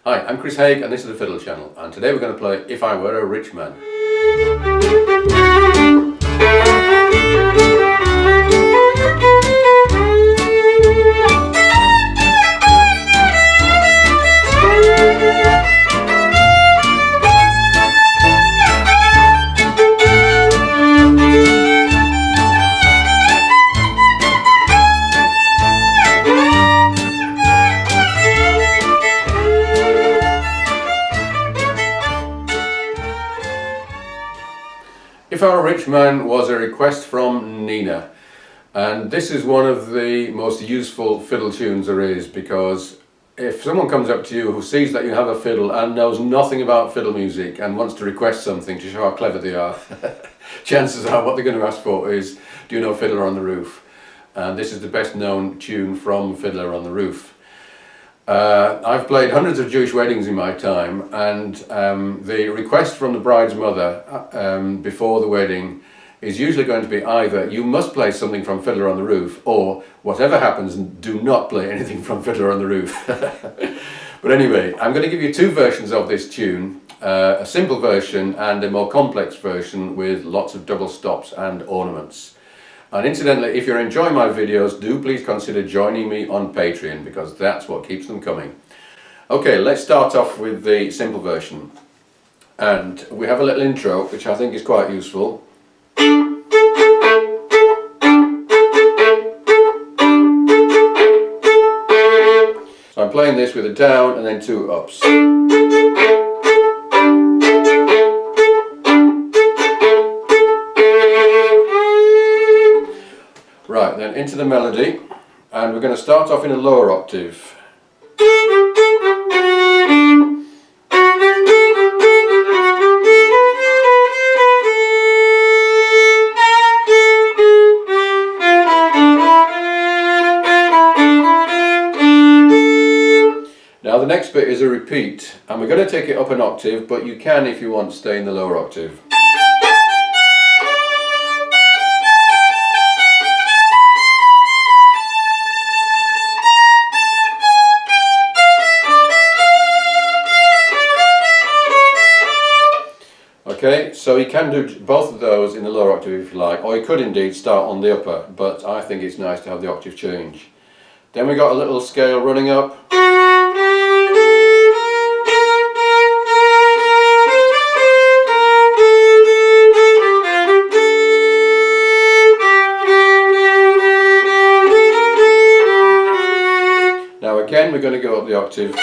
Hi, I'm Chris Haigh and this is the Fiddle channel, and today we're going to play If I Were a Rich Man. If I Were a Rich Man was a request from Nina, and this is one of the most useful fiddle tunes there is, because if someone comes up to you who sees that you have a fiddle and knows nothing about fiddle music and wants to request something to show how clever they are, chances are what they're going to ask for is, do you know Fiddler on the Roof? And this is the best known tune from Fiddler on the Roof. I've played hundreds of Jewish weddings in my time, and the request from the bride's mother before the wedding is usually going to be either you must play something from Fiddler on the Roof, or whatever happens, do not play anything from Fiddler on the Roof. But anyway, I'm going to give you two versions of this tune, a simple version and a more complex version with lots of double stops and ornaments. And incidentally, if you're enjoying my videos, do please consider joining me on Patreon, because that's what keeps them coming. Okay, let's start off with the simple version. And we have a little intro, which I think is quite useful. So I'm playing this with a down and then two ups. Right, then into the melody, and we're going to start off in a lower octave. Now the next bit is a repeat, and we're going to take it up an octave, but you can, if you want, stay in the lower octave. Okay, so you can do both of those in the lower octave if you like, or you could indeed start on the upper, but I think it's nice to have the octave change. Then we got a little scale running up. Now again we're going to go up the octave.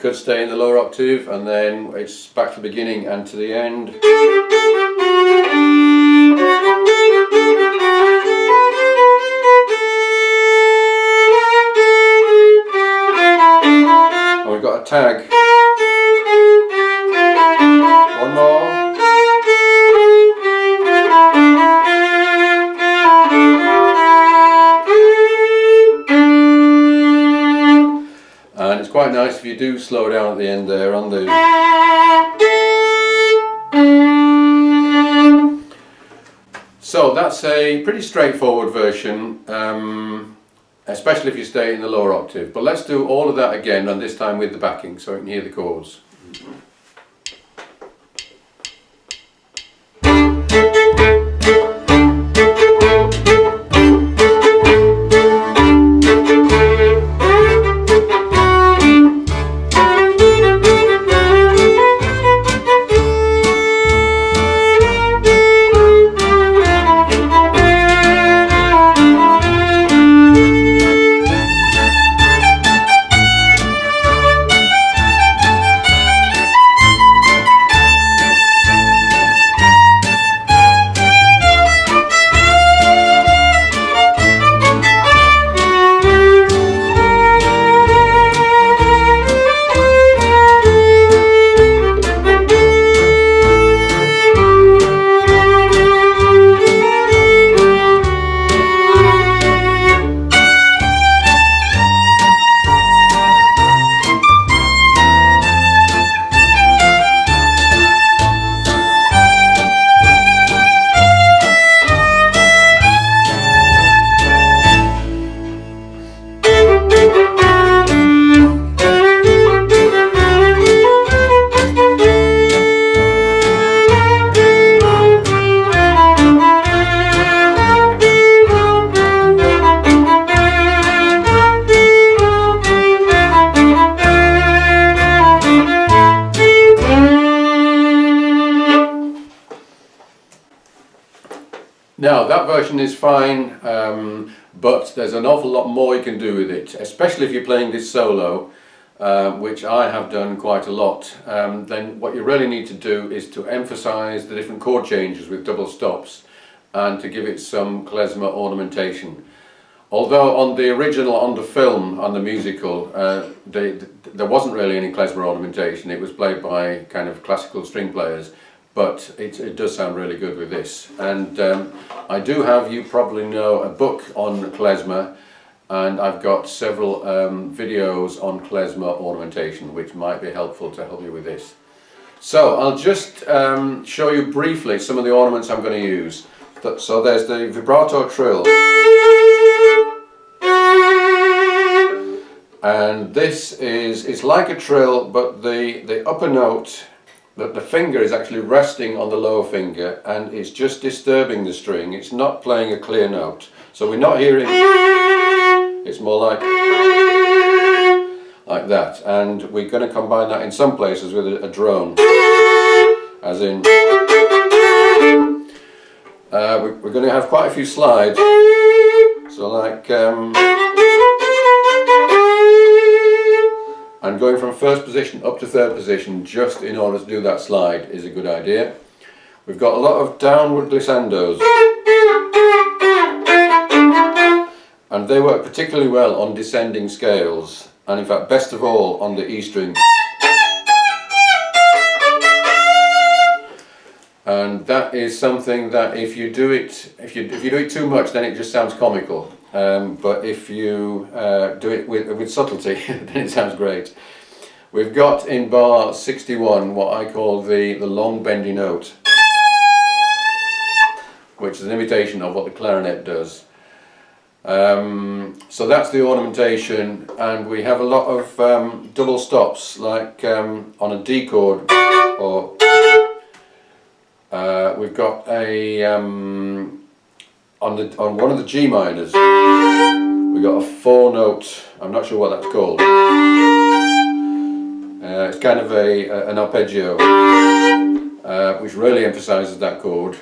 Could stay in the lower octave, and then it's back to the beginning and to the end. And we've got a tag. One more. And it's quite nice if you do slow down at the end there on the... So that's a pretty straightforward version, especially if you stay in the lower octave. But let's do all of that again, and this time with the backing so you can hear the chords. Now that version is fine, but there's an awful lot more you can do with it, especially if you're playing this solo, which I have done quite a lot. Then what you really need to do is to emphasise the different chord changes with double stops and to give it some klezmer ornamentation. Although on the original, on the film, on the musical, there wasn't really any klezmer ornamentation. It was played by kind of classical string players, but it does sound really good with this. And I do have, you probably know, a book on klezmer, and I've got several videos on klezmer ornamentation, which might be helpful to help you with this. So I'll just show you briefly some of the ornaments I'm going to use. So there's the vibrato trill. And this is, it's like a trill, but the upper note, the finger is actually resting on the lower finger and it's just disturbing the string. It's not playing a clear note. So we're not hearing, it's more like that. And we're going to combine that in some places with a drone, as in, we're going to have quite a few slides. So like, and going from first position up to third position just in order to do that slide is a good idea. We've got a lot of downward glissandos, and they work particularly well on descending scales, and in fact best of all on the E string. And that is something that if you do it, if you do it too much, then it just sounds comical. But if you do it with subtlety, then it sounds great. We've got in bar 61 what I call the long bendy note, which is an imitation of what the clarinet does. So that's the ornamentation, and we have a lot of double stops, like on a D chord, or we've got a on one of the G minors, we've got a 4-note, I'm not sure what that's called. It's kind of an arpeggio, which really emphasises that chord.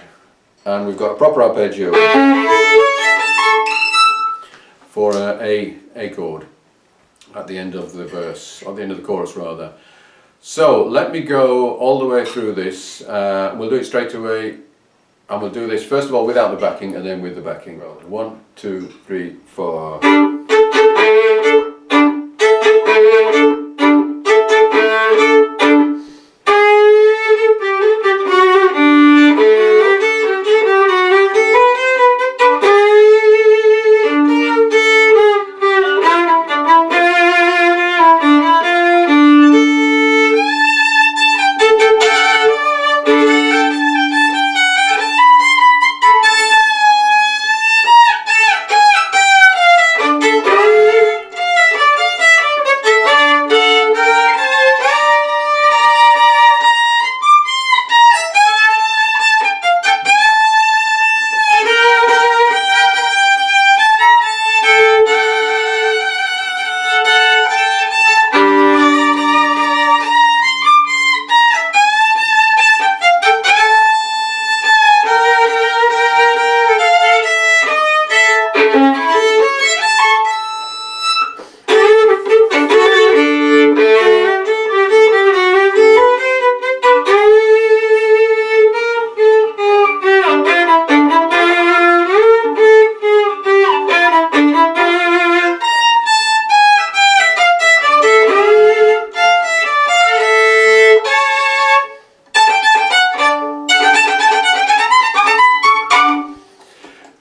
And we've got a proper arpeggio for a chord at the end of the verse, or the end of the chorus rather. So let me go all the way through this. We'll do it straight away. And we'll do this first of all without the backing and then with the backing. 1, 2, 3, 4.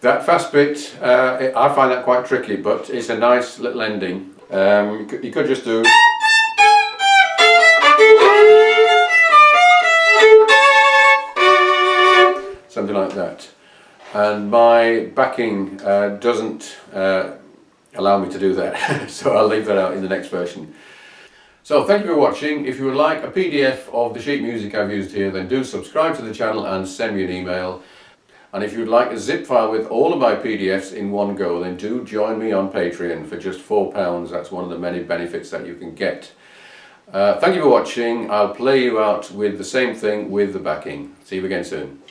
That fast bit, I find that quite tricky, but it's a nice little ending. You could just do... something like that. And my backing doesn't allow me to do that, so I'll leave that out in the next version. So thank you for watching. If you would like a PDF of the sheet music I've used here, then do subscribe to the channel and send me an email. And if you'd like a zip file with all of my PDFs in one go, then do join me on Patreon for just £4. That's one of the many benefits that you can get. Thank you for watching. I'll play you out with the same thing with the backing. See you again soon.